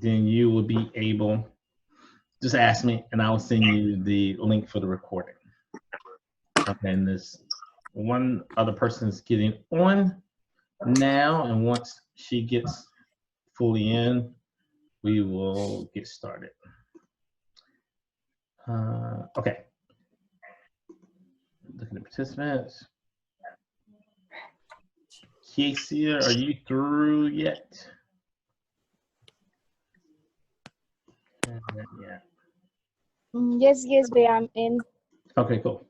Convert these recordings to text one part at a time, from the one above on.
then you will be able, just ask me and I'll send you the link for the recording. Okay, and this one other person is getting on now, and once she gets fully in, we will get started. Okay. Look at the participants. Kesia, are you through yet? Yeah. Yes, babe, I'm in. Okay, cool.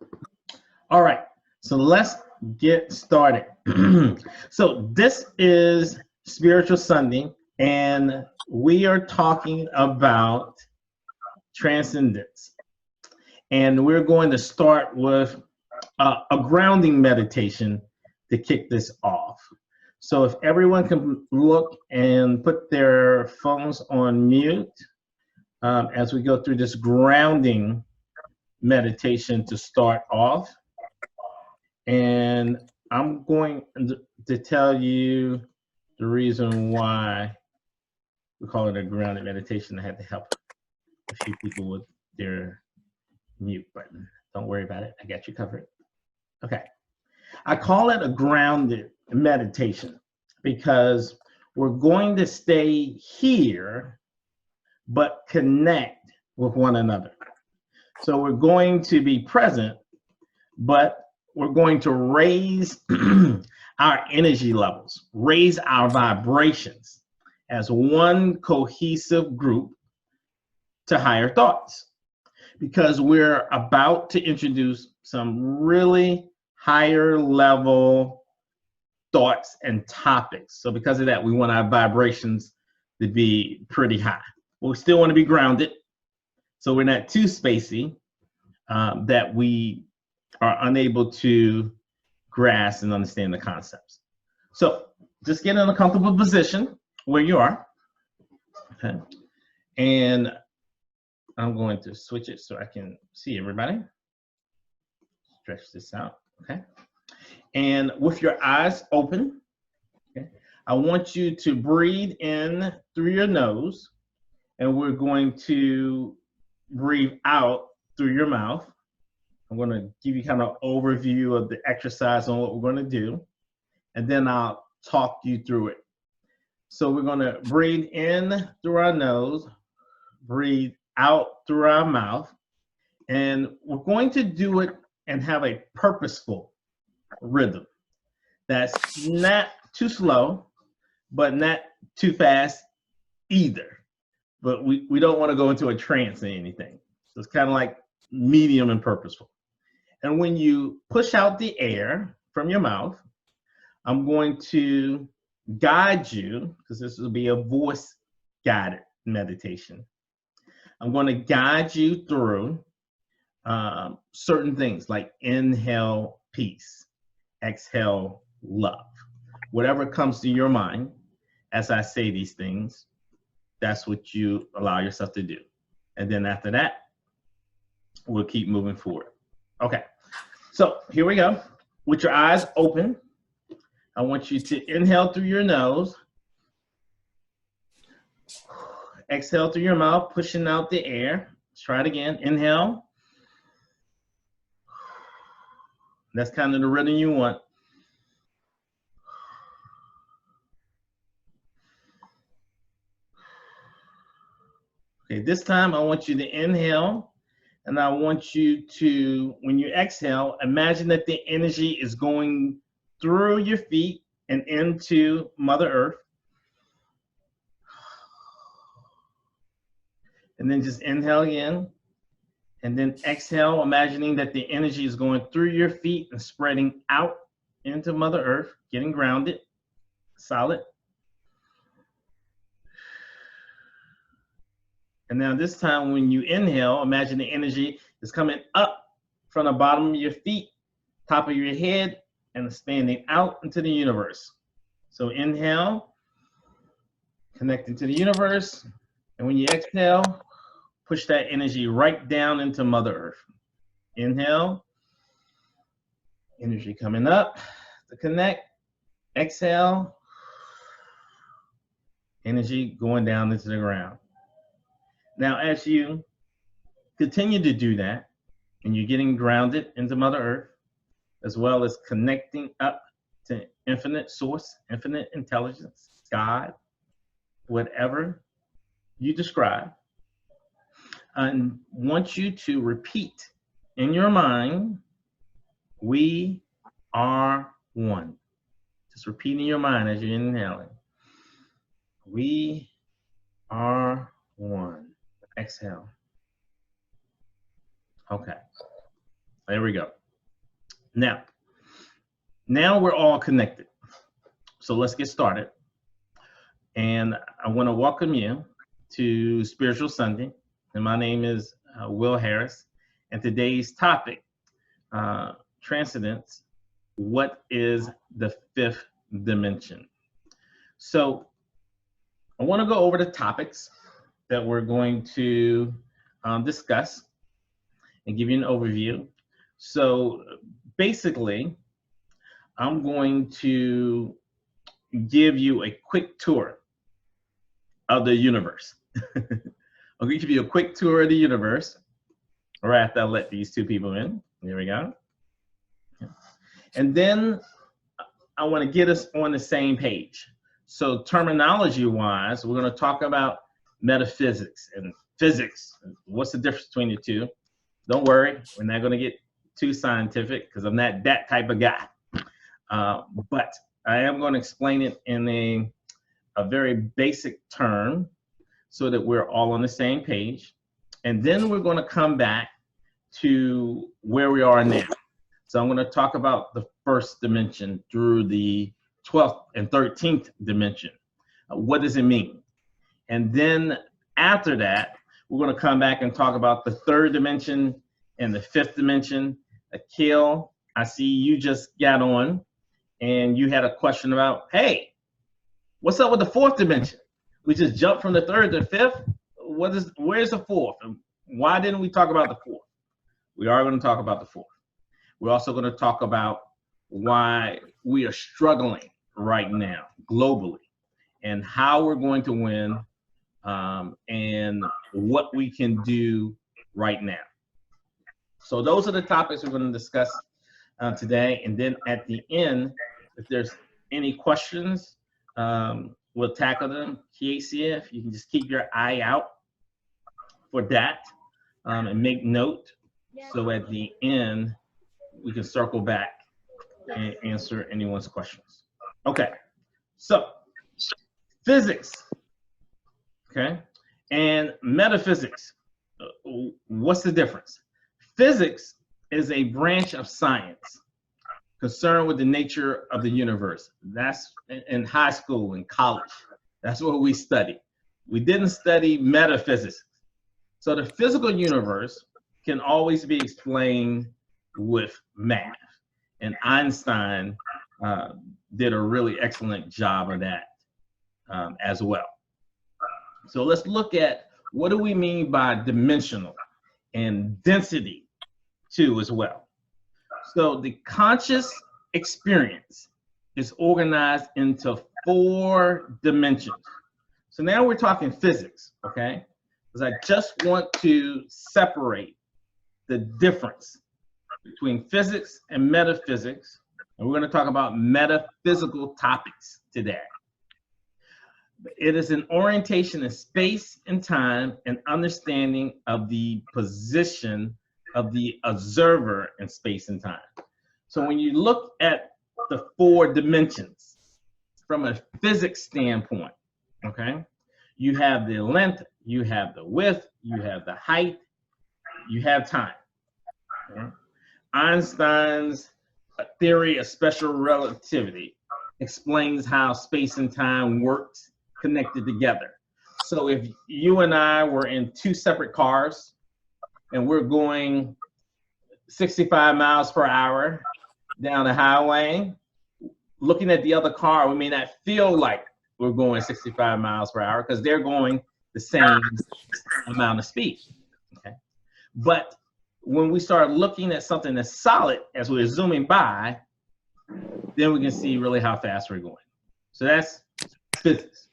All right, so let's get started. So this is Spiritual Sunday, and we are talking about transcendence. And we're going to start with a grounding meditation to kick this off. So if everyone can look and put their phones on mute as we go through this grounding meditation to start off. And I'm going to tell you the reason why we call it a grounded meditation. I had to help a few people with their mute button. Don't worry about it. I got you covered. Okay. I call it a grounded meditation because we're going to stay here, but connect with one another. So we're going to be present, but we're going to raise our energy levels, raise our vibrations as one cohesive group to higher thoughts, because we're about to introduce some really higher level thoughts and topics. So because of that, we want our vibrations to be pretty high. We still want to be grounded, so we're not too spacey that we are unable to grasp and understand the concepts. So just get in a comfortable position where you are. Okay. And I'm going to switch it so I can see everybody. Stretch this out. Okay. And with your eyes open, okay, I want you to breathe in through your nose, and we're going to breathe out through your mouth. I'm going to give you kind of an overview of the exercise on what we're going to do, and then I'll talk you through it. So we're going to breathe in through our nose, breathe out through our mouth, and we're going to do it and have a purposeful rhythm that's not too slow, but not too fast either. But we don't want to go into a trance or anything. So it's kind of like medium and purposeful. And when you push out the air from your mouth, I'm going to guide you, because this will be a voice guided meditation. I'm going to guide you through certain things like inhale peace, exhale love. Whatever comes to your mind as I say these things, that's what you allow yourself to do. And then after that, we'll keep moving forward. Okay, so here we go. With your eyes open, I want you to inhale through your nose, exhale through your mouth, pushing out the air. Let's try it again. Inhale. That's kind of the rhythm you want. Okay, this time I want you to inhale, and I want you to, when you exhale, imagine that the energy is going through your feet and into Mother Earth. And then just inhale again. And then exhale, imagining that the energy is going through your feet and spreading out into Mother Earth, getting grounded, solid. And now this time when you inhale, imagine the energy is coming up from the bottom of your feet, top of your head, and expanding out into the universe. So inhale, connecting to the universe. And when you exhale, push that energy right down into Mother Earth. Inhale, energy coming up to connect. Exhale, energy going down into the ground. Now, as you continue to do that, and you're getting grounded into Mother Earth, as well as connecting up to infinite source, infinite intelligence, God, whatever you describe, and want you to repeat in your mind, we are one. Just repeat in your mind as you're inhaling. We are one. Exhale. Okay. There we go. Now we're all connected. So let's get started. And I want to welcome you to Spiritual Sunday. And my name is Will Harris. And today's topic, Transcendence, what is the fifth dimension? So I want to go over the topics that we're going to discuss and give you an overview. So basically, I'm going to give you a quick tour of the universe. I'm going to give you a quick tour of the universe right after I let these two people in. There we go. And then I want to get us on the same page. So terminology-wise, we're going to talk about metaphysics and physics. What's the difference between the two? Don't worry, we're not going to get too scientific because I'm not that type of guy. But I am going to explain it in a very basic term so that we're all on the same page. And then we're going to come back to where we are now. So I'm going to talk about the first dimension through the 12th and 13th dimension. What does it mean? And then after that, we're going to come back and talk about the third dimension and the fifth dimension. Akil, I see you just got on and you had a question about, hey, what's up with the fourth dimension? We just jumped from the third to the fifth. Where's the fourth? And why didn't we talk about the fourth? We are going to talk about the fourth. We're also going to talk about why we are struggling right now globally and how we're going to win and what we can do right now. So those are the topics we're going to discuss today. And then at the end, if there's any questions, we'll tackle them. Kiasia, if you can just keep your eye out for that and make note. So at the end, we can circle back and answer anyone's questions. Okay, so physics, okay, and metaphysics. What's the difference? Physics is a branch of science concerned with the nature of the universe. That's in high school and college. That's what we studied. We didn't study metaphysics. So the physical universe can always be explained with math. And Einstein did a really excellent job of that as well. So let's look at what do we mean by dimensional and density too as well. So the conscious experience is organized into 4 dimensions. So now we're talking physics, okay? Because I just want to separate the difference between physics and metaphysics. And we're going to talk about metaphysical topics today. It is an orientation in space and time and understanding of the position of the observer in space and time. So when you look at the 4 dimensions from a physics standpoint, okay, you have the length, you have the width, you have the height, you have time. Okay? Einstein's theory of special relativity explains how space and time works connected together. So if you and I were in 2 separate cars and we're going 65 miles per hour down the highway, looking at the other car, we may not feel like we're going 65 miles per hour because they're going the same amount of speed. Okay? But when we start looking at something that's solid as we're zooming by, then we can see really how fast we're going. So that's physics.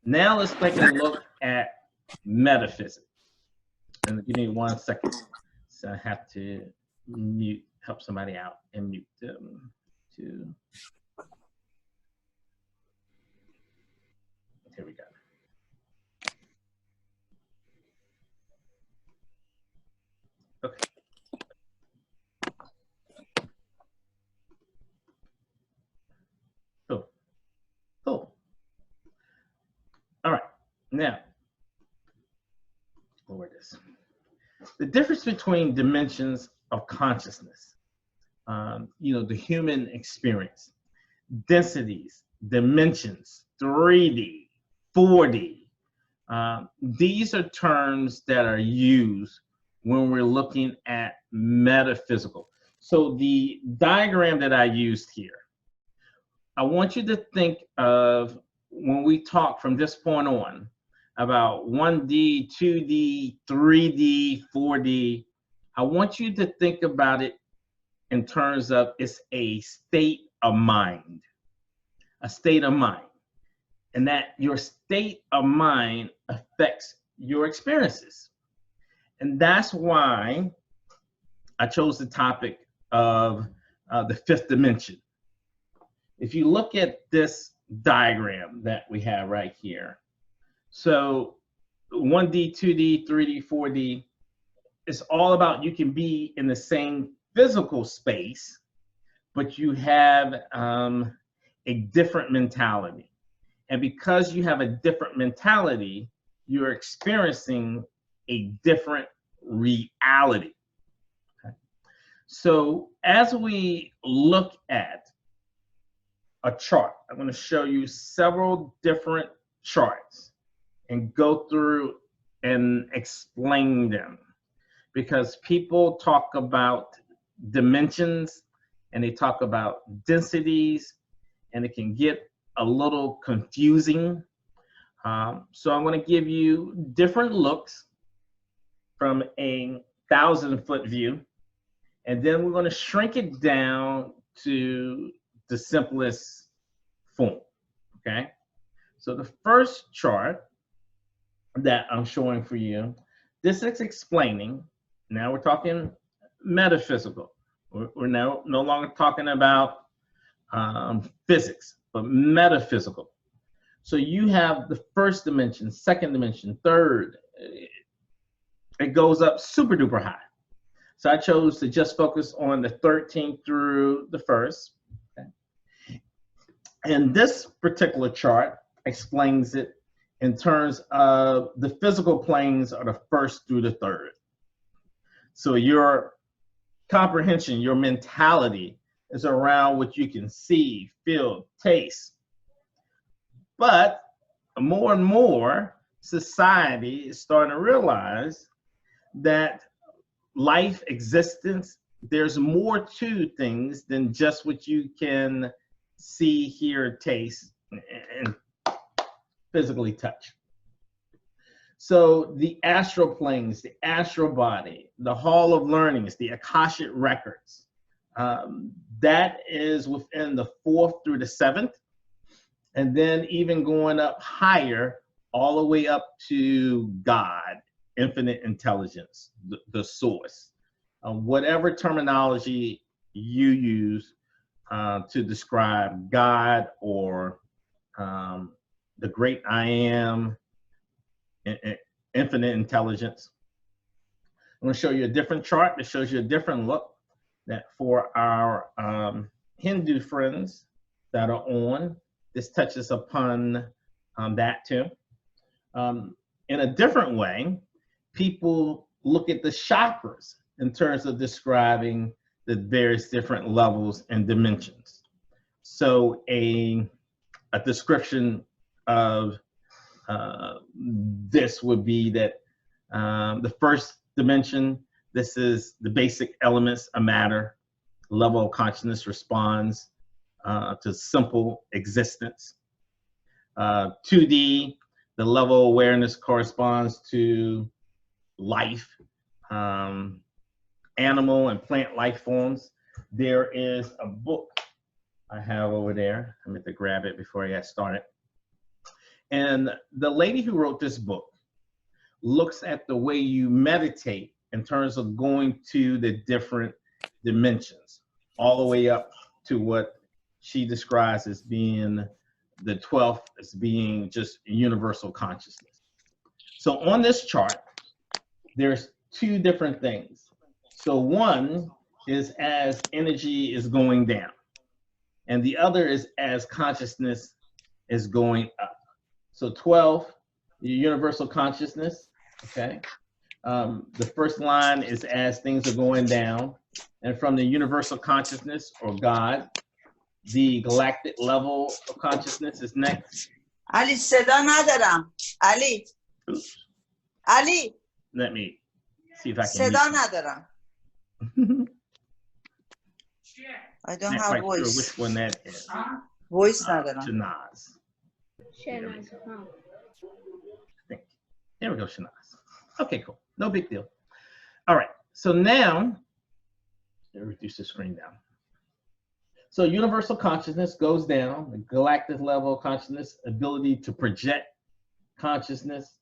Now let's take a look at metaphysics. And give me 1 second. So I have to mute, help somebody out and mute them to. Here we go. Okay. Cool. Cool. All right. Now, lower this. The difference between dimensions of consciousness, the human experience, densities, dimensions, 3D, 4D. These are terms that are used when we're looking at metaphysical. So the diagram that I used here, I want you to think of when we talk from this point on about 1D, 2D, 3D, 4D, I want you to think about it in terms of it's a state of mind, a state of mind, and that your state of mind affects your experiences. And that's why I chose the topic of the fifth dimension. If you look at this diagram that we have right here, so 1D, 2D, 3D, 4D, it's all about you can be in the same physical space, but you have a different mentality. And because you have a different mentality, you're experiencing a different reality. Okay? So as we look at a chart, I'm going to show you several different charts and go through and explain them, because people talk about dimensions and they talk about densities, and it can get a little confusing. So I'm going to give you different looks from a 1,000-foot view, and then we're going to shrink it down to the simplest form. Okay, so the first chart that I'm showing for you, this is explaining, now we're talking metaphysical. We're now no longer talking about physics, but metaphysical. So you have the first dimension, second dimension, third. It goes up super duper high. So I chose to just focus on the 13th through the 1st. Okay. And this particular chart explains it in terms of the physical planes are the 1st through the 3rd. So your comprehension, your mentality is around what you can see, feel, taste. But more and more, society is starting to realize that life, existence, there's more to things than just what you can see, hear, taste, and physically touch. So the astral planes, the astral body, the hall of learnings, the Akashic records, that is within the 4th through the 7th. And then even going up higher, all the way up to God, infinite intelligence, the source. Whatever terminology you use to describe God or the great I am, infinite intelligence. I'm going to show you a different chart that shows you a different look that for our Hindu friends that are on, this touches upon that too. In a different way, people look at the chakras in terms of describing the various different levels and dimensions. So a description of this would be that the first dimension, this is the basic elements of matter. Level of consciousness responds to simple existence. 2D, the level of awareness corresponds to life, animal and plant life forms. There is a book I have over there. I meant to grab it before I got started. And the lady who wrote this book looks at the way you meditate in terms of going to the different dimensions, all the way up to what she describes as being the 12th, as being just universal consciousness. So on this chart, there's two different things. So one is as energy is going down, and the other is as consciousness is going up. So 12, your universal consciousness, okay? The first line is as things are going down, and from the universal consciousness or God, the galactic level of consciousness is next. Ali صدا ندارم. Ali. Oops. Ali. Let me see if I can. صدا ندارم. I don't I'm not have quite sure voice. which one that is. Voice ندارم. Shanaz. Shanaz, huh? I think. There we go, Shanaz. Okay, cool. No big deal. All right. So now, let me reduce the screen down. So universal consciousness goes down, the galactic level of consciousness, ability to project consciousness.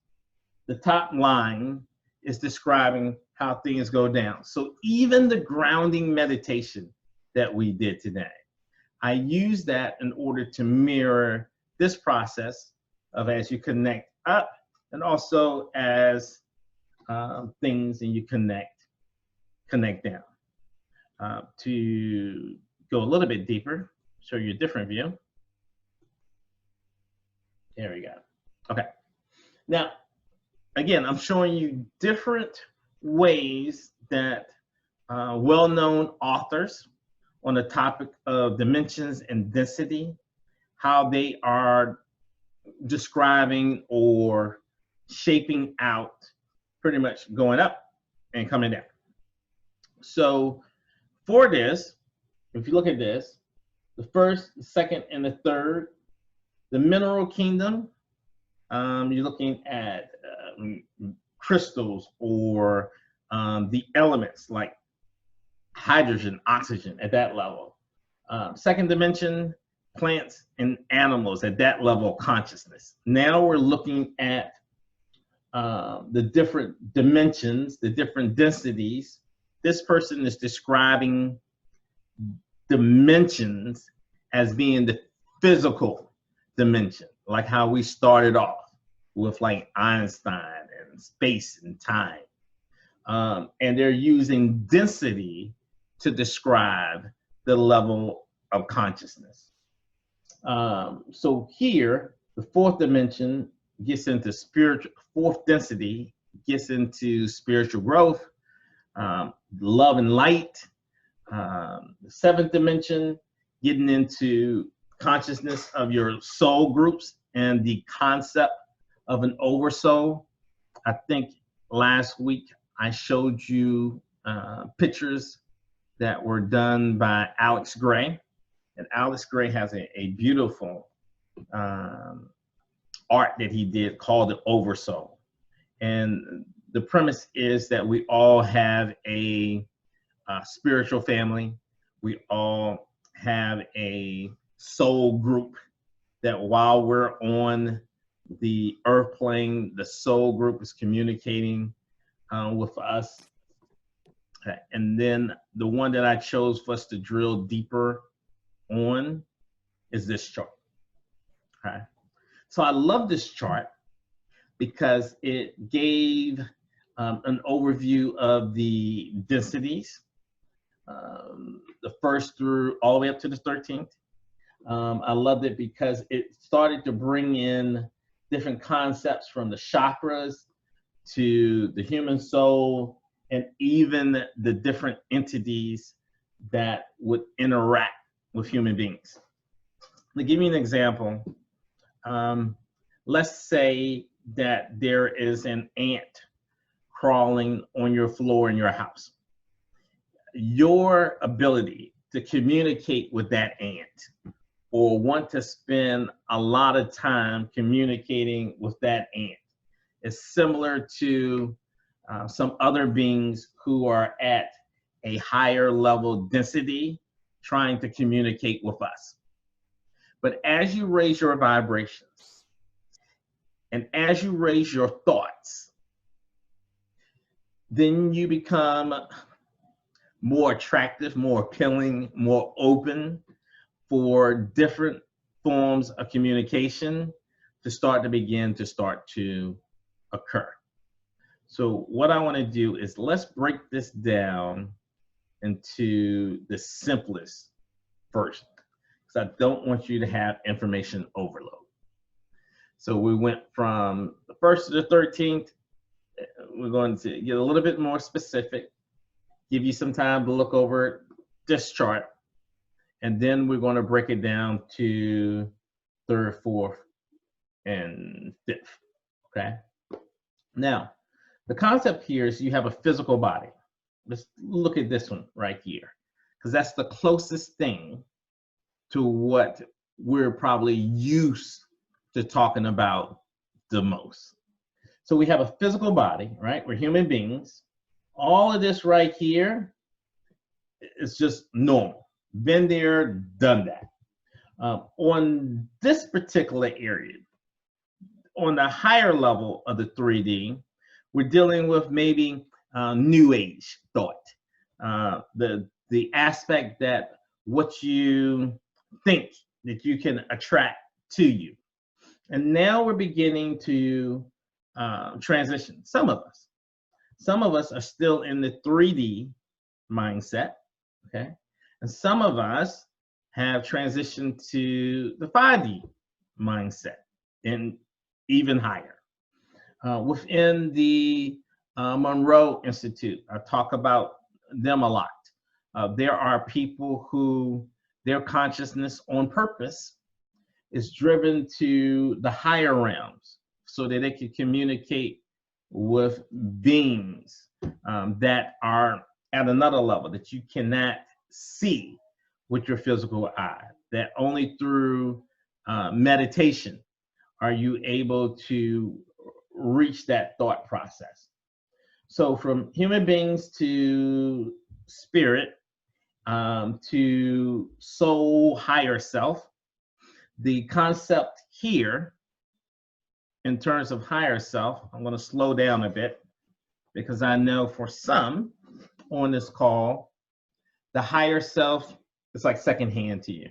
The top line is describing how things go down. So even the grounding meditation that we did today, I use that in order to mirror this process of as you connect up and also as things and you connect down. To go a little bit deeper, show you a different view. There we go. Okay. Now, again, I'm showing you different ways that well-known authors on the topic of dimensions and density, how they are describing or shaping out pretty much going up and coming down. So for this, if you look at this, the first, the second, and the third, the mineral kingdom, you're looking at crystals or the elements like hydrogen, oxygen at that level. Second dimension, plants and animals at that level of consciousness. Now we're looking at the different dimensions, the different densities. This person is describing dimensions as being the physical dimension, like how we started off with like Einstein and space and time. And they're using density to describe the level of consciousness. So here, the fourth dimension gets into spiritual, fourth density gets into spiritual growth, love and light. The seventh dimension, getting into consciousness of your soul groups and the concept of an oversoul. I think last week I showed you pictures that were done by Alex Gray. And Alex Gray has a beautiful art that he did called the Oversoul. And the premise is that we all have a spiritual family. We all have a soul group that while we're on the earth plane, the soul group is communicating with us. And then the one that I chose for us to drill deeper on is this chart. Okay. So I love this chart because it gave an overview of the densities, the first through all the way up to the 13th. I loved it because it started to bring in different concepts from the chakras to the human soul and even the different entities that would interact with human beings. To give you an example, let's say that there is an ant crawling on your floor in your house. Your ability to communicate with that ant or want to spend a lot of time communicating with that ant is similar to some other beings who are at a higher level density trying to communicate with us. But as you raise your vibrations And as you raise your thoughts, then you become more attractive, more appealing, more open for different forms of communication to begin to occur. So what I want to do is let's break this down into the simplest first, because I don't want you to have information overload. So we went from the 1st to the 13th. We're going to get a little bit more specific, give you some time to look over this chart, and then we're going to break it down to 3rd, 4th, and 5th, okay? Now, the concept here is you have a physical body. Let's look at this one right here, because that's the closest thing to what we're probably used to talking about the most. So we have a physical body, right? We're human beings. All of this right here is just normal. Been there, done that. On this particular area, on the higher level of the 3D, we're dealing with maybe new age thought. The aspect that what you think that you can attract to you. And now we're beginning to transition. Some of us are still in the 3D mindset, okay? And some of us have transitioned to the 5D mindset and even higher. Within the Monroe Institute, I talk about them a lot. There are people who their consciousness on purpose is driven to the higher realms so that they can communicate with beings that are at another level that you cannot see with your physical eye, that only through meditation are you able to reach that thought process. So from human beings to spirit, to soul, higher self, the concept here in terms of higher self, I'm going to slow down a bit because I know for some on this call, the higher self is like secondhand to you.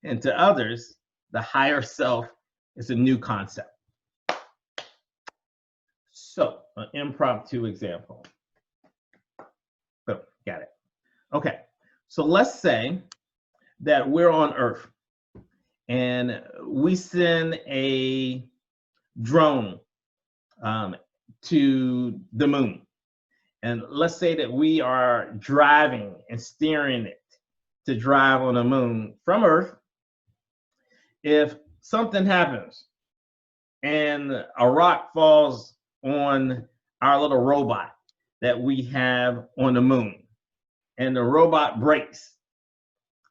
And to others, the higher self is a new concept. So, an impromptu example. Oh, got it. Okay, so let's say that we're on Earth and we send a drone to the moon. And let's say that we are driving and steering it to drive on the moon from Earth. If something happens and a rock falls on our little robot that we have on the moon and the robot breaks,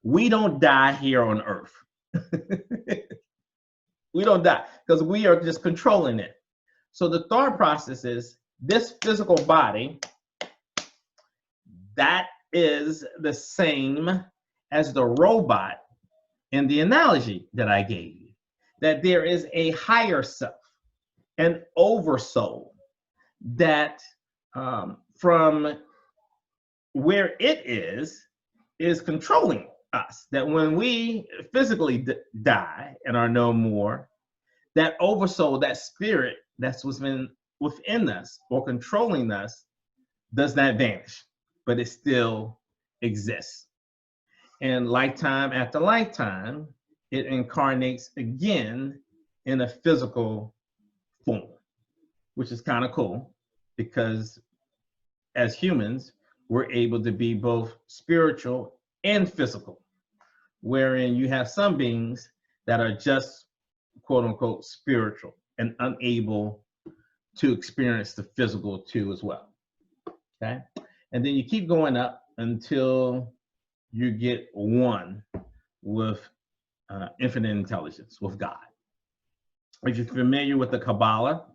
we don't die here on Earth. We don't die because we are just controlling it. So the thought process is this physical body, that is the same as the robot in the analogy that I gave you, that there is a higher self, an oversoul that from where it is controlling us, that when we physically die and are no more, that oversoul, that spirit that's within us or controlling us does not vanish, but it still exists. And lifetime after lifetime, it incarnates again in a physical form, which is kind of cool because as humans, we're able to be both spiritual and physical, wherein you have some beings that are just quote unquote spiritual and unable to experience the physical too as well. Okay, and then you keep going up until you get one with infinite intelligence, with God. If you're familiar with the Kabbalah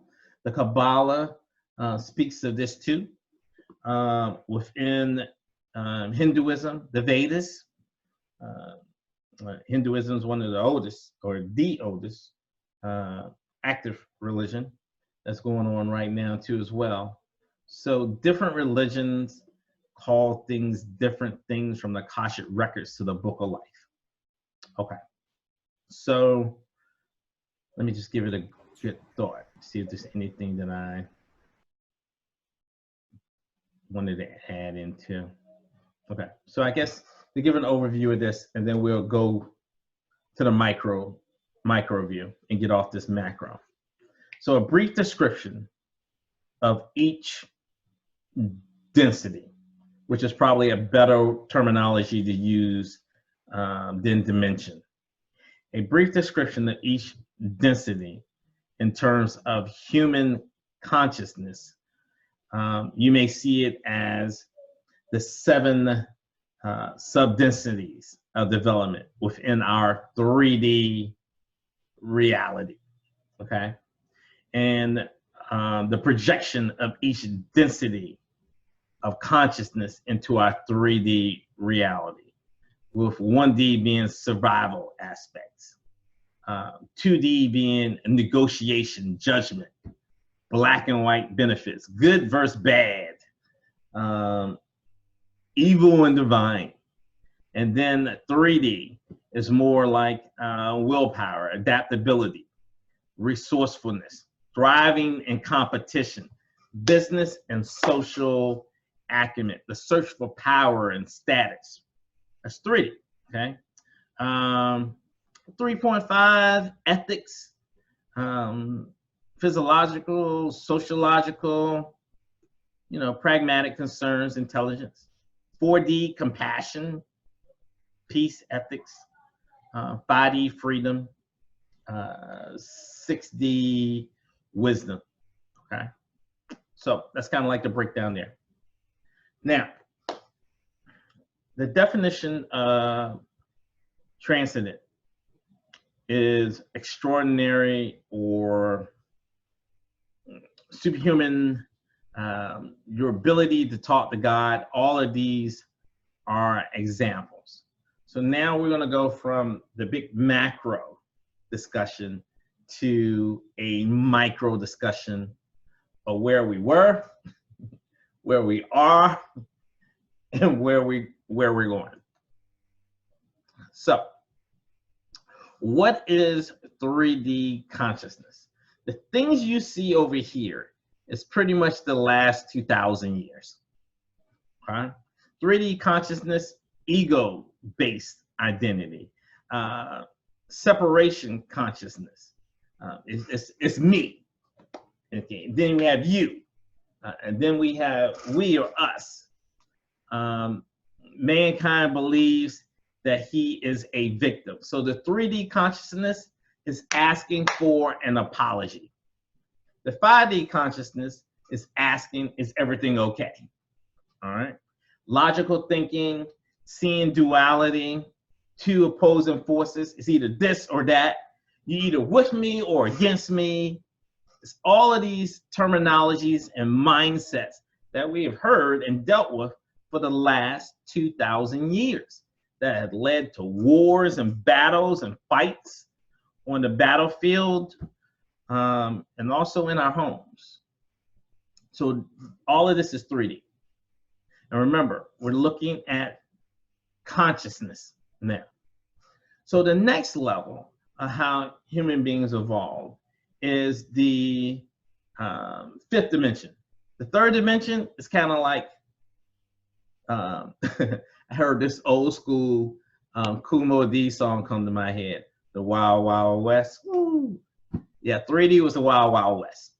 speaks of this too. Within Hinduism, the Vedas, Hinduism is one of the oldest, or the oldest active religion that's going on right now too as well. So different religions call things different things, from the Akashic records to the Book of Life. Okay, so let me just give it a good thought, see if there's anything that I wanted to add into. Okay, so I guess to give an overview of this, and then we'll go to the micro view and get off this macro. So a brief description of each density, which is probably a better terminology to use than dimension. A brief description of each density in terms of human consciousness. You may see it as the 7 sub-densities of development within our 3D reality, okay? And the projection of each density of consciousness into our 3D reality, with 1D being survival aspects, 2D being negotiation, judgment, black and white benefits, good versus bad, evil and divine. And then 3D is more like willpower, adaptability, resourcefulness, thriving in competition, business and social acumen, the search for power and status. That's 3D, okay? 3.5, ethics, physiological, sociological, pragmatic concerns, intelligence. 4D, compassion, peace, ethics. 5D, freedom. 6D, wisdom, okay? So that's kind of like the breakdown there. Now, the definition of transcendent is extraordinary or superhuman, your ability to talk to God. All of these are examples. So now we're going to go from the big macro discussion to a micro discussion of where we were, where we are, and where we're going. So, what is 3D consciousness? The things you see over here is pretty much the last 2,000 years. Okay? 3D consciousness, ego-based identity, separation consciousness. It's me. Okay. Then we have you, and then we have we or us. Mankind believes that he is a victim. So the 3D consciousness is asking for an apology. The 5D consciousness is asking, is everything okay? All right. Logical thinking, seeing duality, 2 opposing forces. It's either this or that. You're either with me or against me. It's all of these terminologies and mindsets that we have heard and dealt with for the last 2,000 years that have led to wars and battles and fights on the battlefield, and also in our homes. So all of this is 3D. And remember, we're looking at consciousness now. So the next level of how human beings evolve is the 5th dimension. The 3rd dimension is kind of like, I heard this old school Kumo D song come to my head, the Wild Wild West. Woo. Yeah, 3D was the Wild Wild West.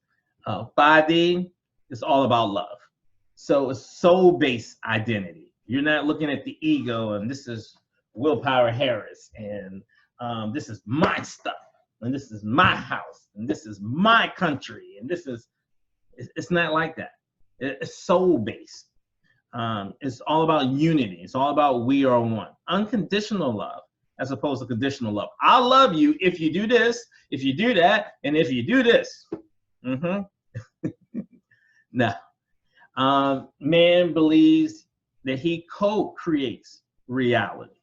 5D is all about love. So it's soul-based identity. You're not looking at the ego and this is Willpower Harris and this is my stuff and this is my house and this is my country and this is, it's not like that. It's soul-based. It's all about unity. It's all about we are one. Unconditional love as opposed to conditional love. I'll love you if you do this, if you do that, and if you do this. No. Man believes that he co-creates reality.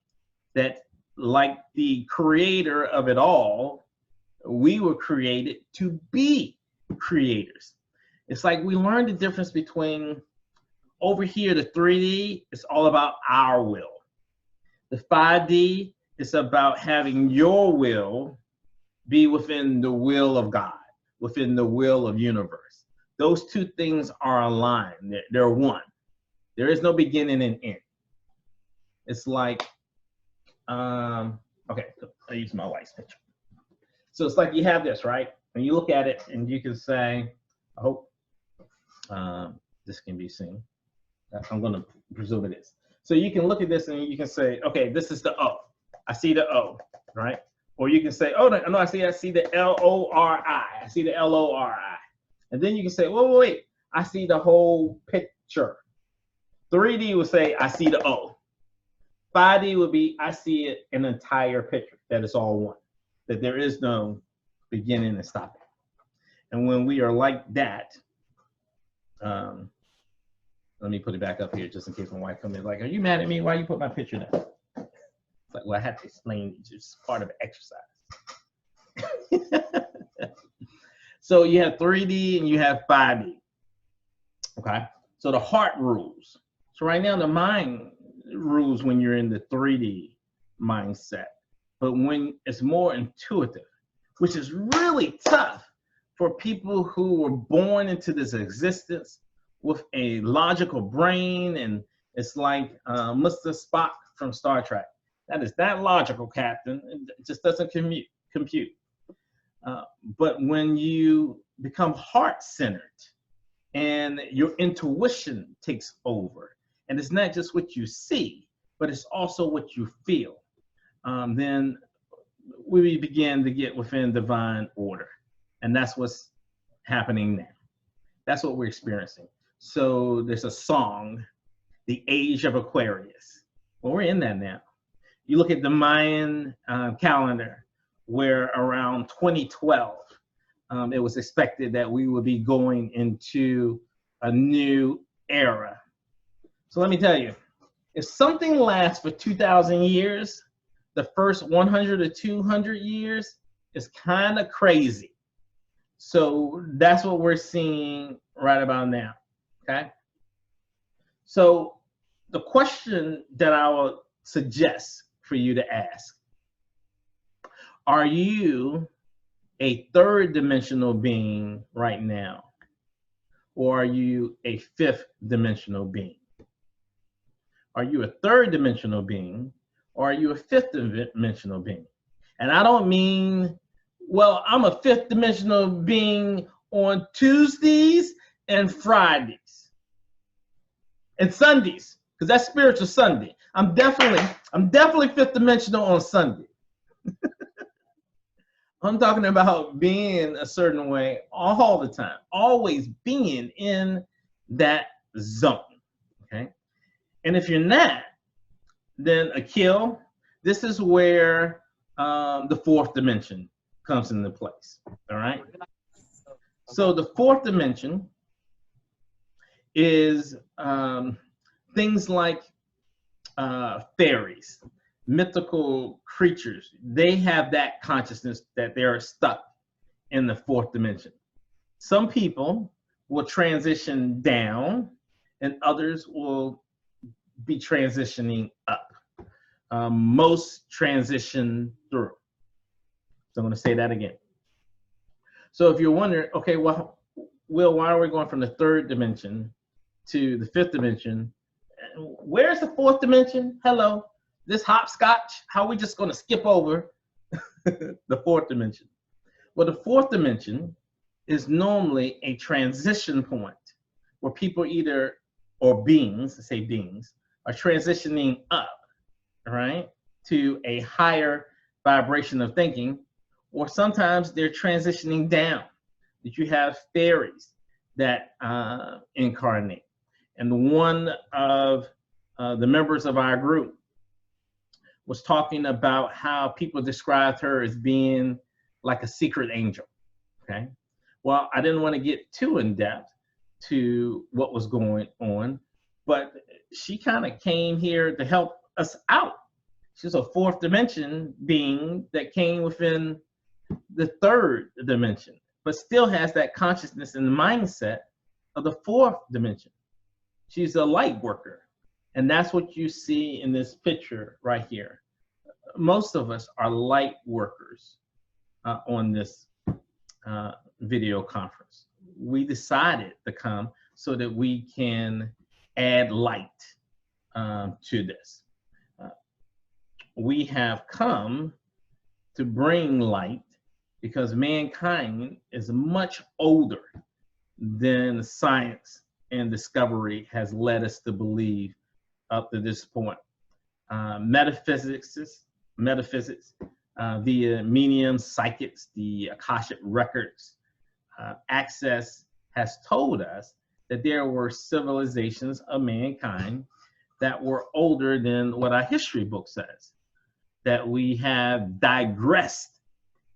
That like the creator of it all, we were created to be creators. It's like we learned the difference between over here, the 3D is all about our will. The 5D is about having your will be within the will of God, within the will of universe. Those two things are aligned. They're one. There is no beginning and end. It's like, okay, I use my wife's picture. So it's like you have this, right? And you look at it and you can say, I hope this can be seen. I'm going to presume it is. So you can look at this and you can say, okay, this is the O. I see the O, right? Or you can say, oh, no, I see the L-O-R-I. I see the L-O-R-I. And then you can say, whoa, wait, I see the whole picture. 3D would say, I see the O. 5D would be, I see it an entire picture, that it's all one, that there is no beginning and stopping. And when we are like that, let me put it back up here just in case my wife comes in. Like, are you mad at me? Why you put my picture there? It's like, well, I have to explain. It's just part of the exercise. So you have 3D and you have 5D. Okay. So the heart rules. So right now the mind rules when you're in the 3D mindset. But when it's more intuitive, which is really tough for people who were born into this existence with a logical brain, and it's like Mr. Spock from Star Trek. That is that logical, Captain. It just doesn't compute. But when you become heart-centered and your intuition takes over, and it's not just what you see, but it's also what you feel, then we begin to get within divine order. And that's what's happening now. That's what we're experiencing. So there's a song, The Age of Aquarius. Well, we're in that now. You look at the Mayan calendar, where around 2012, it was expected that we would be going into a new era. So let me tell you, if something lasts for 2,000 years, the first 100 or 200 years is kind of crazy. So that's what we're seeing right about now, okay? So the question that I would suggest for you to ask, are you a third dimensional being right now? Or are you a fifth dimensional being? Are you a third dimensional being? Or are you a fifth dimensional being? And I don't mean, well, I'm a fifth dimensional being on Tuesdays and Fridays and Sundays, because that's spiritual Sunday. I'm definitely fifth dimensional on Sunday. I'm talking about being a certain way all the time, always being in that zone, okay? And if you're not, then Akil, this is where the fourth dimension comes into place, all right? So the fourth dimension is things like fairies, mythical creatures. They have that consciousness that they're stuck in the fourth dimension. Some people will transition down and others will be transitioning up. Most transition through. So I'm going to say that again. So if you're wondering, okay, well, Will, why are we going from the third dimension to the fifth dimension? Where's the fourth dimension? Hello, this hopscotch? How are we just going to skip over the fourth dimension? Well, the fourth dimension is normally a transition point where people either, or beings, say beings, are transitioning up, right, to a higher vibration of thinking, or sometimes they're transitioning down. That you have fairies that incarnate. And one of the members of our group was talking about how people described her as being like a secret angel, okay? Well, I didn't want to get too in depth to what was going on, but she kind of came here to help us out. She's a fourth dimension being that came within the third dimension, but still has that consciousness and mindset of the fourth dimension. She's a light worker. And that's what you see in this picture right here. Most of us are light workers on this video conference. We decided to come so that we can add light to this. We have come to bring light because mankind is much older than science and discovery has led us to believe up to this point. Metaphysics, via medium psychics, the Akashic records, access has told us that there were civilizations of mankind that were older than what our history book says, that we have digressed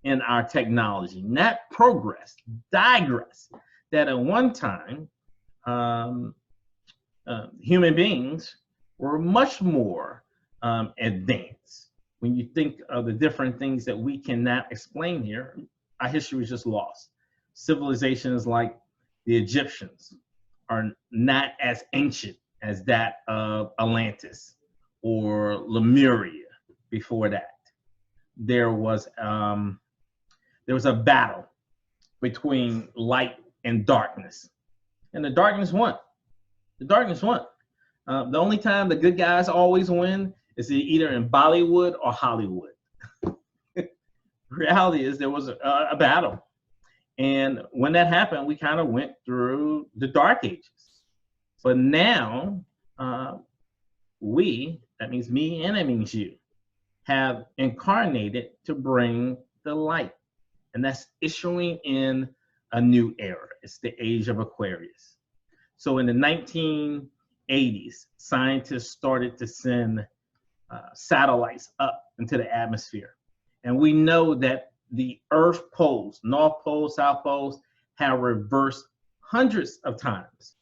in our technology, not progressed, digressed, that at one time, human beings were much more advanced. When you think of the different things that we cannot explain here, our history is just lost. Civilizations like the Egyptians are not as ancient as that of Atlantis or Lemuria before that. There was a battle between light and darkness, and the darkness won. The darkness won. The only time the good guys always win is either in Bollywood or Hollywood. Reality is there was a battle. And when that happened, we kind of went through the dark ages. But now we, that means me and that means you, have incarnated to bring the light. And that's issuing in a new era. It's the age of Aquarius. So in the 1980s, scientists started to send satellites up into the atmosphere. And we know that the Earth poles, North Pole, South Poles, have reversed hundreds of times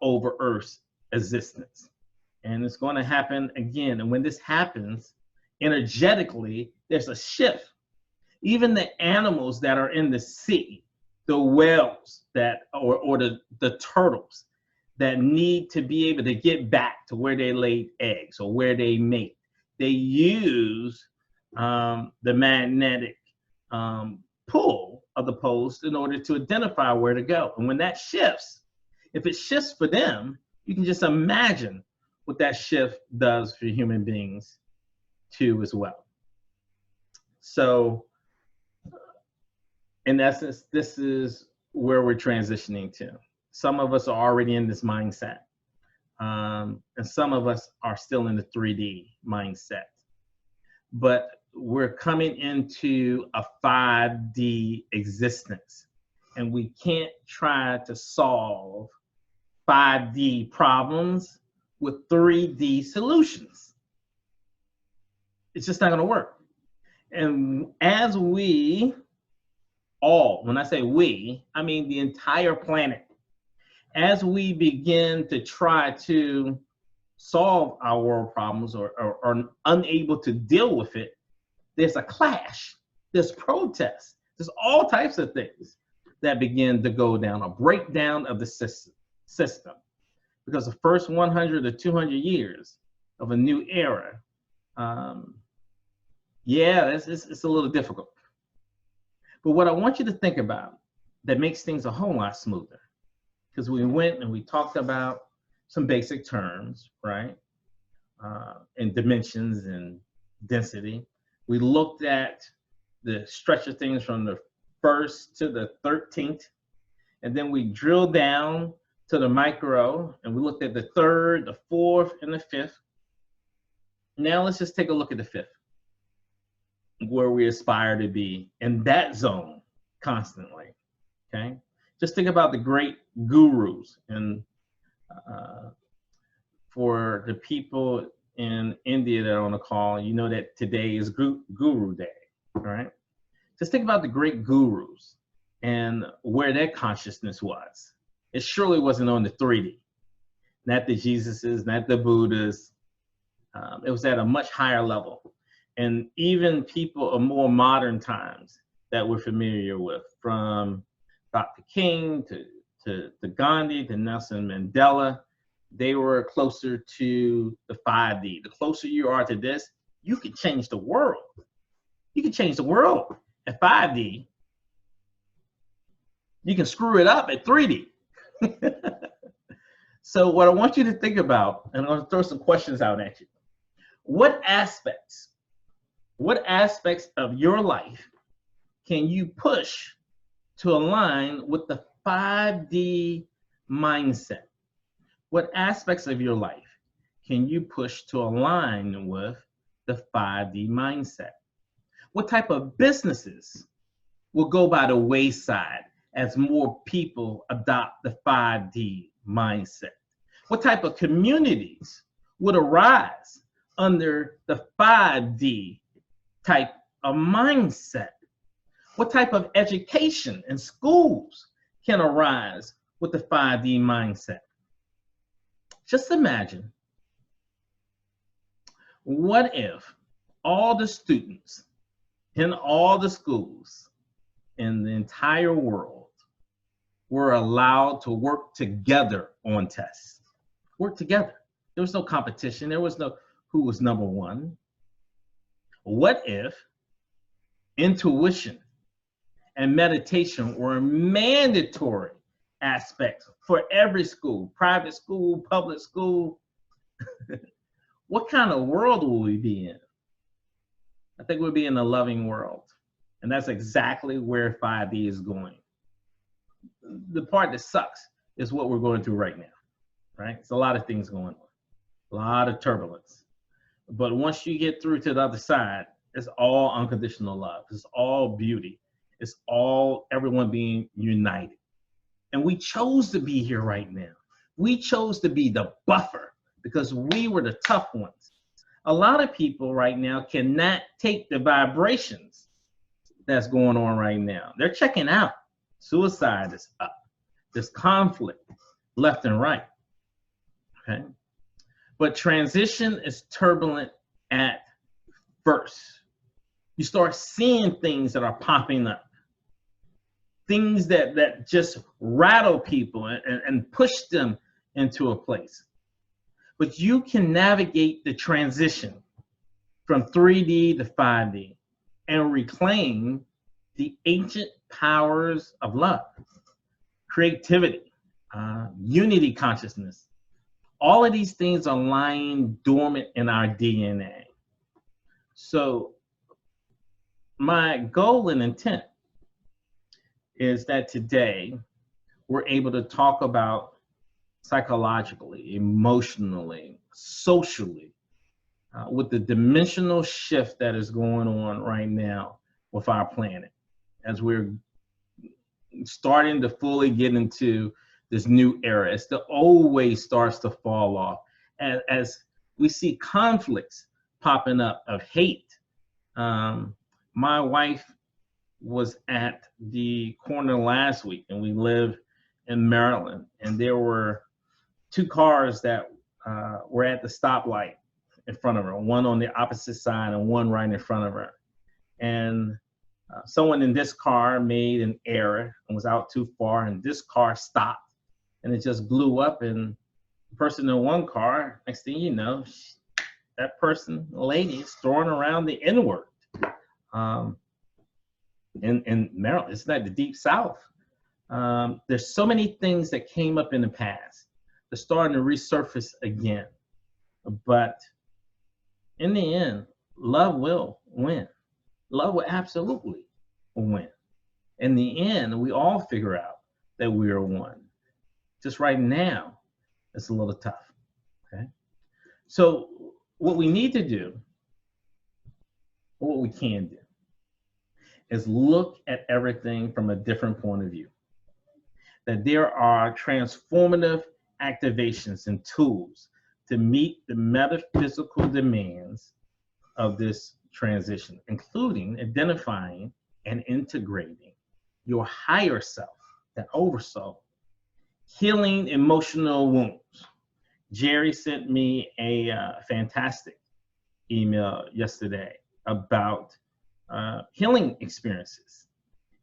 over Earth's existence. And it's going to happen again. And when this happens, energetically, there's a shift. Even the animals that are in the sea, the whales that, or the turtles that need to be able to get back to where they laid eggs or where they mate, they use the magnetic pull of the poles in order to identify where to go. And when that shifts, if it shifts for them, you can just imagine what that shift does for human beings too as well. So in essence, this is where we're transitioning to. Some of us are already in this mindset, and some of us are still in the 3D mindset. But we're coming into a 5D existence, and we can't try to solve 5D problems with 3D solutions. It's just not going to work. And as we all, when I say we, I mean the entire planet, as we begin to try to solve our world problems or are unable to deal with it, there's a clash, there's protests, there's all types of things that begin to go down, a breakdown of the system. Because the first 100 or 200 years of a new era, it's a little difficult. But what I want you to think about that makes things a whole lot smoother, because we went and we talked about some basic terms, right? And dimensions and density. We looked at the stretch of things from the 1st to the 13th, and then we drilled down to the micro, and we looked at the 3rd, the 4th, and the 5th. Now let's just take a look at the 5th, where we aspire to be in that zone constantly, okay? Just think about the great gurus. And for the people in India that are on the call, you know that today is Guru Day, all right? Just think about the great gurus and where their consciousness was. It surely wasn't on the 3D, not the Jesuses, not the Buddhas. It was at a much higher level. and even people of more modern times that we're familiar with, from Dr. King to Gandhi to Nelson Mandela, they were closer to the 5D. The closer you are to this, you can change the world. You can change the world at 5D. You can screw it up at 3D. So what I want you to think about, and I'm going to throw some questions out at you. What aspects of your life can you push to align with the 5D mindset? What aspects of your life can you push to align with the 5D mindset? What type of businesses will go by the wayside as more people adopt the 5D mindset? What type of communities would arise under the 5D type of mindset? What type of education and schools can arise with the 5D mindset? Just imagine, what if all the students in all the schools in the entire world were allowed to work together on tests? Work together. There was no competition. There was no who was number one. What if intuition and meditation were mandatory aspects for every school, private school, public school? What kind of world will we be in? I think we'll be in a loving world. And that's exactly where 5D is going. The part that sucks is what we're going through right now, right? It's a lot of things going on, a lot of turbulence. But once you get through to the other side, it's all unconditional love. It's all beauty. It's all everyone being united. And we chose to be here right now. We chose to be the buffer because we were the tough ones. A lot of people right now cannot take the vibrations that's going on right now. They're checking out. Suicide is up. There's conflict left and right. Okay? But transition is turbulent at first. You start seeing things that are popping up. Things that just rattle people and push them into a place. But you can navigate the transition from 3D to 5D and reclaim the ancient powers of love, creativity, unity consciousness. All of these things are lying dormant in our DNA. So my goal and intent is that today we're able to talk about psychologically, emotionally, socially, with the dimensional shift that is going on right now with our planet, as we're starting to fully get into this new era, as the old way starts to fall off, as we see conflicts popping up of hate. My wife was at the corner last week, and we live in Maryland, and there were two cars that were at the stoplight in front of her, one on the opposite side and one right in front of her. And someone in this car made an error and was out too far, and this car stopped, and it just blew up. And the person in one car, next thing you know, that person, the lady, is throwing around the N-word. In Maryland, it's not the deep South. There's so many things that came up in the past. They're starting to resurface again. But in the end, love will win. Love will absolutely win. In the end, we all figure out that we are one. Just right now, it's a little tough, okay? So what we need to do, or what we can do, is look at everything from a different point of view. That there are transformative activations and tools to meet the metaphysical demands of this transition, including identifying and integrating your higher self, that oversoul, healing emotional wounds. Jerry sent me a fantastic email yesterday about healing experiences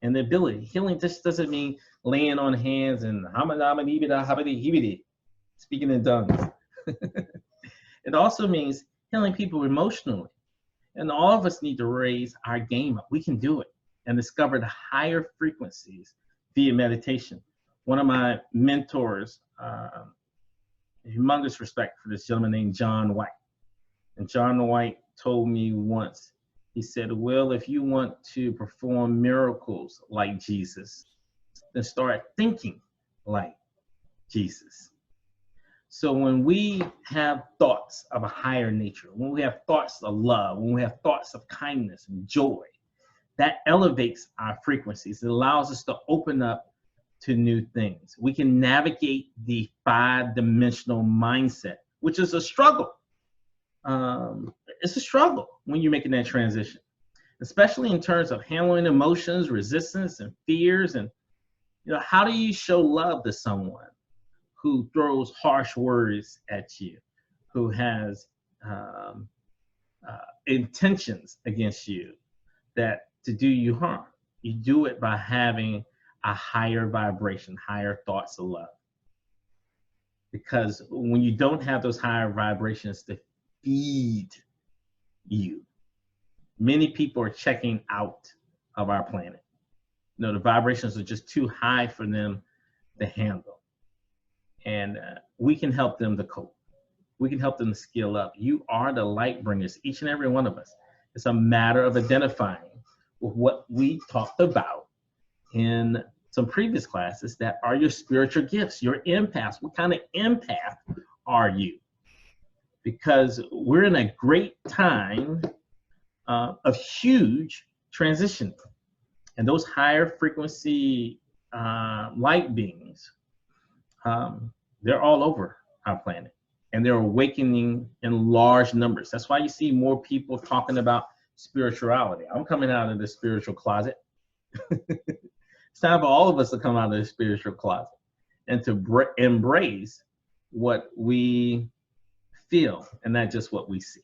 and the ability. Healing just doesn't mean laying on hands and speaking in tongues. It also means healing people emotionally. And all of us need to raise our game up. We can do it and discover the higher frequencies via meditation. One of my mentors, humongous respect for this gentleman named John White. And John White told me once, he said, Will, if you want to perform miracles like Jesus, then start thinking like Jesus. So when we have thoughts of a higher nature, when we have thoughts of love, when we have thoughts of kindness and joy, that elevates our frequencies. It allows us to open up to new things. We can navigate the 5-dimensional mindset, which is a struggle. It's a struggle when you're making that transition, especially in terms of handling emotions, resistance, and fears. And how do you show love to someone who throws harsh words at you, who has intentions against you that to do you harm? You do it by having a higher vibration, higher thoughts of love. Because when you don't have those higher vibrations to feed you, many people are checking out of our planet. The vibrations are just too high for them to handle. And we can help them to cope. We can help them to scale up. You are the light bringers, each and every one of us. It's a matter of identifying with what we talked about in some previous classes that are your spiritual gifts, your empaths. What kind of empath are you? Because we're in a great time of huge transition. And those higher frequency light beings, they're all over our planet. And they're awakening in large numbers. That's why you see more people talking about spirituality. I'm coming out of the spiritual closet. It's time for all of us to come out of the spiritual closet and to embrace what we feel and not just what we see.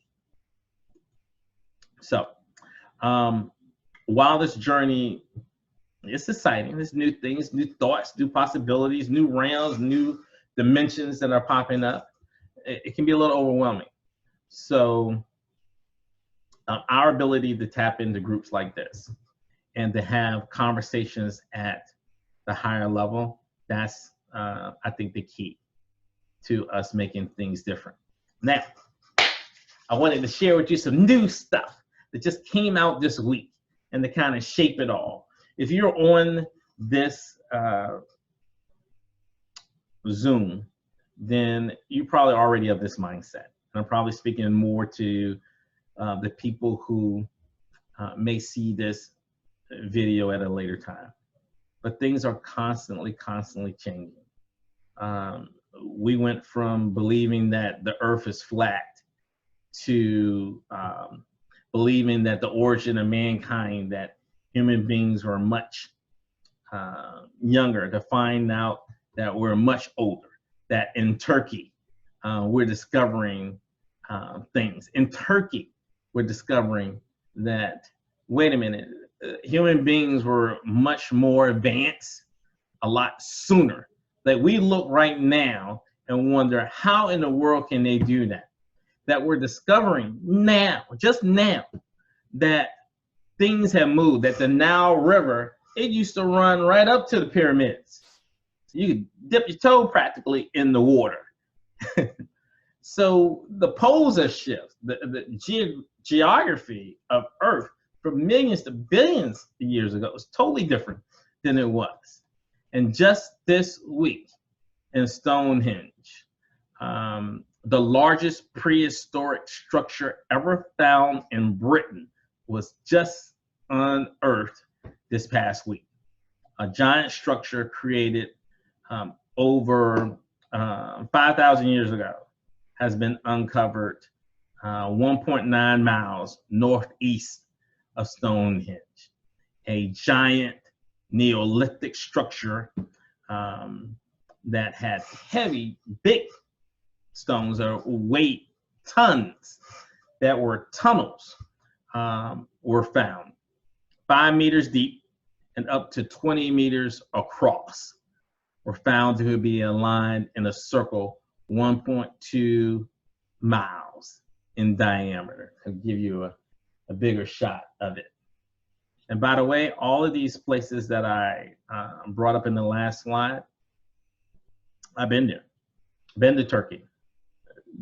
So while this journey is exciting, there's new things, new thoughts, new possibilities, new realms, new dimensions that are popping up, it can be a little overwhelming. So our ability to tap into groups like this and to have conversations at the higher level, that's, I think, the key to us making things different. Now, I wanted to share with you some new stuff that just came out this week and to kind of shape it all. If you're on this Zoom, then you probably already have this mindset. And I'm probably speaking more to the people who may see this video at a later time. But things are constantly changing. We went from believing that the earth is flat to believing that the origin of mankind, that human beings were much younger, to find out that we're much older, that in Turkey, we're discovering things. In Turkey, we're discovering that, wait a minute, human beings were much more advanced a lot sooner. That we look right now and wonder, how in the world can they do that? That we're discovering now, just now, that things have moved, that the Nile River, it used to run right up to the pyramids. You could dip your toe practically in the water. So the poles have shifted. The geography of Earth from millions to billions of years ago was totally different than it was. And just this week in Stonehenge, the largest prehistoric structure ever found in Britain was just unearthed this past week. A giant structure created over 5,000 years ago has been uncovered 1.9 miles northeast of Stonehenge. A giant Neolithic structure that had heavy, big stones that weighed tons, that were tunnels were found 5 meters deep and up to 20 meters across were found to be aligned in a circle 1.2 miles in diameter, to give you a bigger shot of it. And by the way, all of these places that I brought up in the last slide, I've been there. Been to Turkey,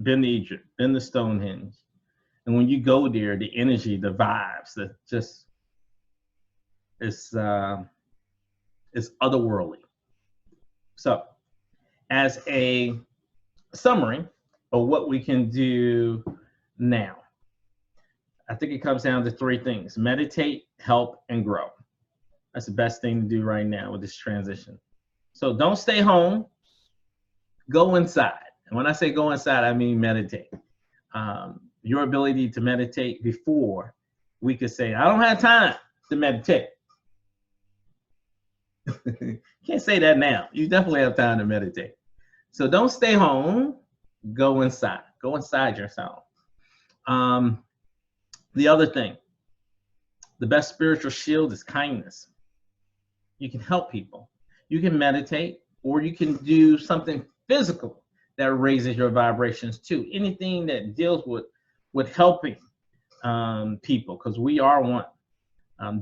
been to Egypt, been to Stonehenge. And when you go there, the energy, the vibes, that just is otherworldly. So, as a summary of what we can do now, I think it comes down to 3 things: meditate, help, and grow. That's the best thing to do right now with this transition. So don't stay home, go inside. And when I say go inside, I mean meditate. Your ability to meditate, before we could say, I don't have time to meditate. Can't say that now. You definitely have time to meditate. So don't stay home, go inside. Go inside yourself. The other thing, the best spiritual shield is kindness. You can help people. You can meditate, or you can do something physical that raises your vibrations too. Anything that deals with helping people, because we are one.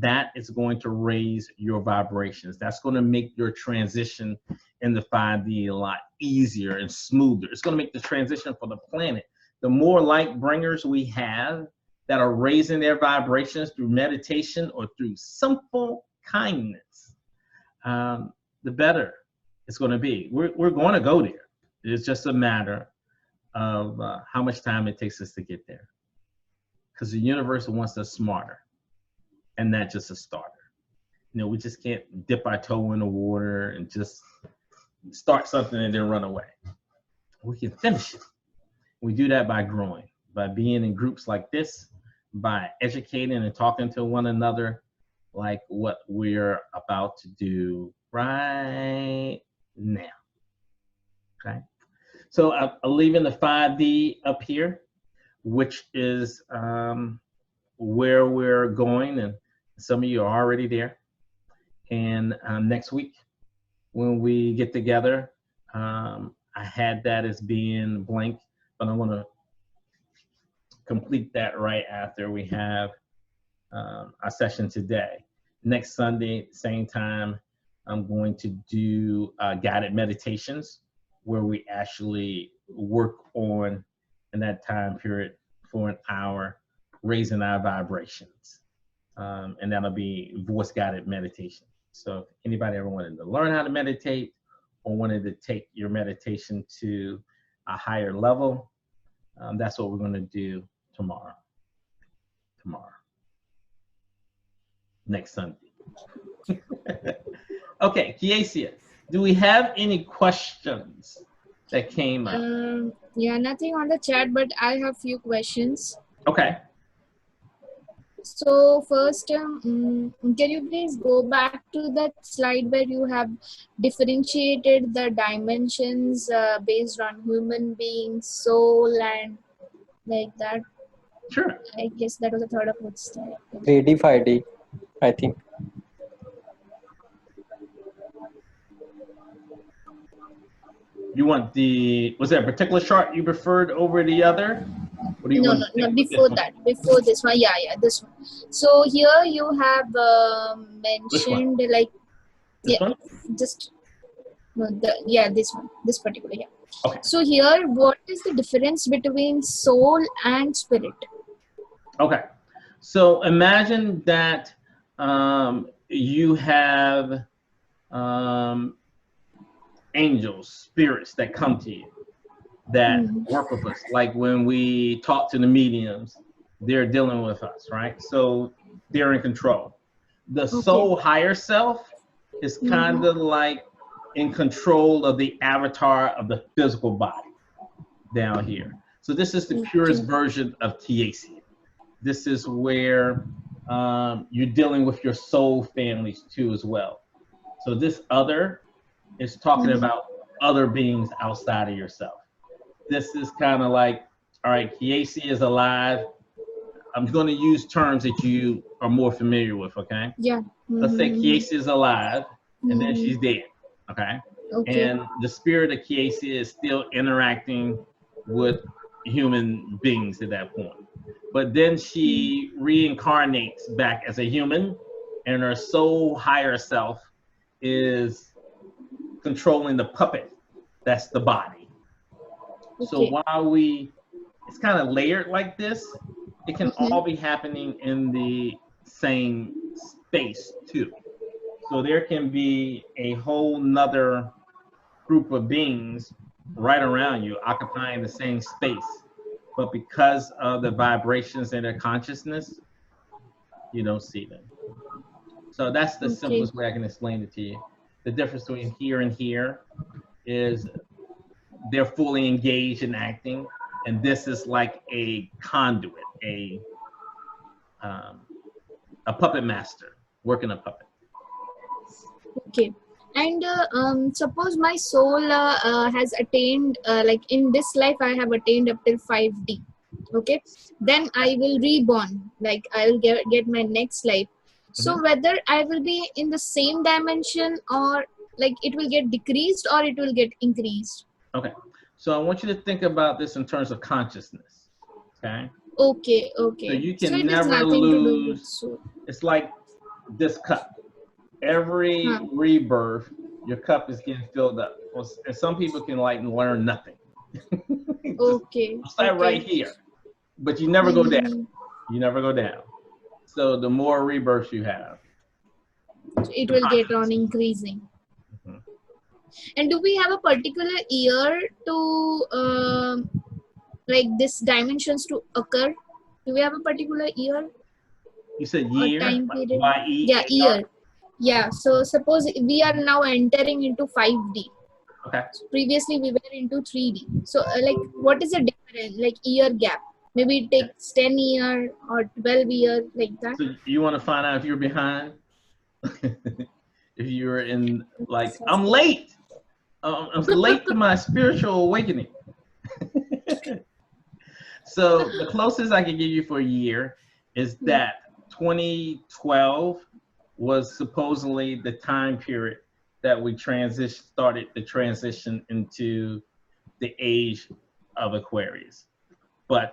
That is going to raise your vibrations. That's going to make your transition in the 5D a lot easier and smoother. It's going to make the transition for the planet. The more light bringers we have that are raising their vibrations through meditation or through simple kindness, the better it's going to be. We're going to go there. It's just a matter of how much time it takes us to get there. Because the universe wants us smarter, and not just a starter. You know, we just can't dip our toe in the water and just start something and then run away. We can finish it. We do that by growing, by being in groups like this, by educating and talking to one another, like what we're about to do right now. Okay. So I'm leaving the 5D up here, which is where we're going, and some of you are already there. And next week, when we get together, I had that as being blank, but I want to complete that right after we have our session today. Next Sunday, same time, I'm going to do guided meditations, where we actually work on, in that time period, for an hour, raising our vibrations. And that'll be voice guided meditation. So if anybody ever wanted to learn how to meditate or wanted to take your meditation to a higher level, that's what we're going to do tomorrow. Next Sunday. Okay, Kiasia, do we have any questions that came up? Yeah, nothing on the chat, but I have few questions. Okay. So first, can you please go back to that slide where you have differentiated the dimensions based on human being, soul, and like that? Sure. I guess that was the third or fourth slide. 3D, 5D, I think. You want was there a particular chart you preferred over the other? What do you No, want no, to before that, before this one, yeah, this one. So here you have mentioned like, This yeah, one? just no, this one, this particular, yeah. Okay. So here, what is the difference between soul and spirit? Okay. So imagine that you have angels, spirits that come to you, that work with us. Like when we talk to the mediums, they're dealing with us, right? So they're in control. The soul higher self is kind of like in control of the avatar of the physical body down here. So this is the purest version of Kiasia. This is where you're dealing with your soul families too as well. So this other is talking about other beings outside of yourself. This is kind of like, all right, Kiasia is alive. I'm going to use terms that you are more familiar with, okay? Yeah. Let's say Kiesi is alive, and then Mhm. she's dead, okay? Okay. And the spirit of Kiesi is still interacting with human beings at that point. But then she reincarnates back as a human, and her soul higher self is controlling the puppet that's the body. So Okay. while it's kind of layered like this, it can all be happening in the same space too. So there can be a whole nother group of beings right around you occupying the same space. But because of the vibrations in their consciousness, you don't see them. So that's the simplest way I can explain it to you. The difference between here and here is they're fully engaged in acting, and this is like a conduit, a puppet master working a puppet. Okay. And suppose my soul has attained, like in this life, I have attained up till 5D. Okay. Then I will reborn, like I will get my next life. So whether I will be in the same dimension, or like it will get decreased or it will get increased. Okay. So I want you to think about this in terms of consciousness. Okay. Okay. Okay. So you So can it is never nothing to do with lose. soul. It's like this cup. Every rebirth, your cup is getting filled up. And some people can like learn nothing. Okay. Start right here, but you never go down. You never go down. So the more rebirths you have, it will get on increasing. And do we have a particular year to like this dimensions to occur? Do we have a particular year? You said year? Time period? Y-E-A-R? Yeah, year. Yeah. So suppose we are now entering into 5D. Okay. So previously we were into 3D. So like what is the difference? Like year gap? Maybe it takes 10 years or 12 years, like that. So you want to find out if you're behind? If you're in, like, I'm late. I'm late to my spiritual awakening. So the closest I can give you for a year is that 2012 was supposedly the time period that we started the transition into the age of Aquarius. But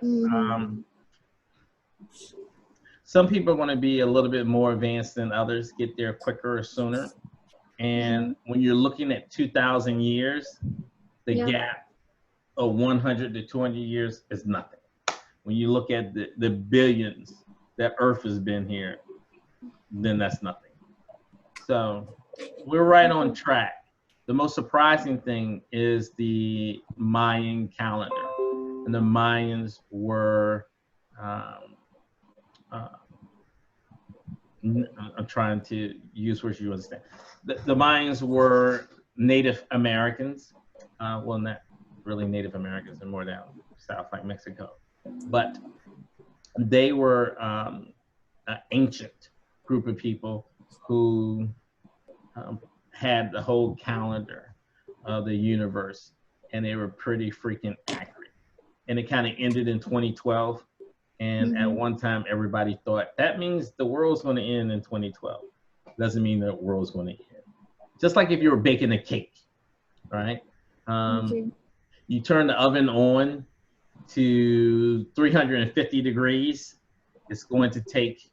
some people are going to be a little bit more advanced than others, get there quicker or sooner. And when you're looking at 2,000 years, the gap of 100 to 200 years is nothing. When you look at the billions that Earth has been here, then that's nothing. So we're right on track. The most surprising thing is the Mayan calendar. And the Mayans were, I'm trying to use words you understand. The Mayans were Native Americans. Well, not really Native Americans, they're more down south like Mexico. But they were an ancient group of people who had the whole calendar of the universe, and they were pretty freaking accurate. And it kind of ended in 2012. And at one time, everybody thought that means the world's going to end in 2012. Doesn't mean the world's going to end. Just like if you were baking a cake, right? You turn the oven on to 350 degrees. It's going to take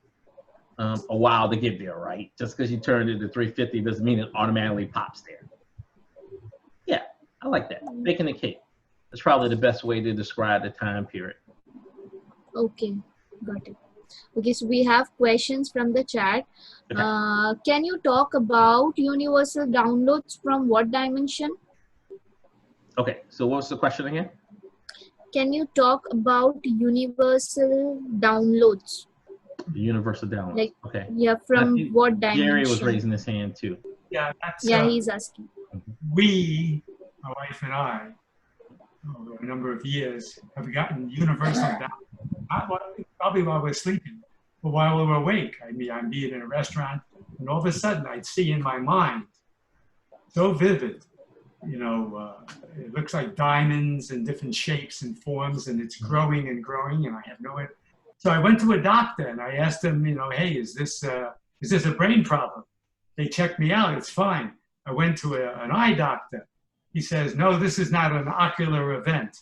a while to get there, right? Just because you turned it to 350 doesn't mean it automatically pops there. Yeah, I like that. Baking a cake. That's probably the best way to describe the time period. Okay, got it. Okay, so we have questions from the chat. Okay. Can you talk about universal downloads from what dimension? Okay, so what was the question again? Can you talk about universal downloads? The universal download. Like, okay. Yeah, from what dimension? Gary was raising his hand too. Yeah, that's, he's asking. We, my wife and I, over a number of years, have gotten universal downloads. Probably while we're sleeping, but while we're awake. I mean, I'd be in a restaurant, and all of a sudden I'd see in my mind, so vivid, you know, it looks like diamonds in different shapes and forms, and it's growing and growing, and I have no So I went to a doctor and I asked him, you know, hey, is this a brain problem? They checked me out. It's fine. I went to an eye doctor. He says, no, this is not an ocular event.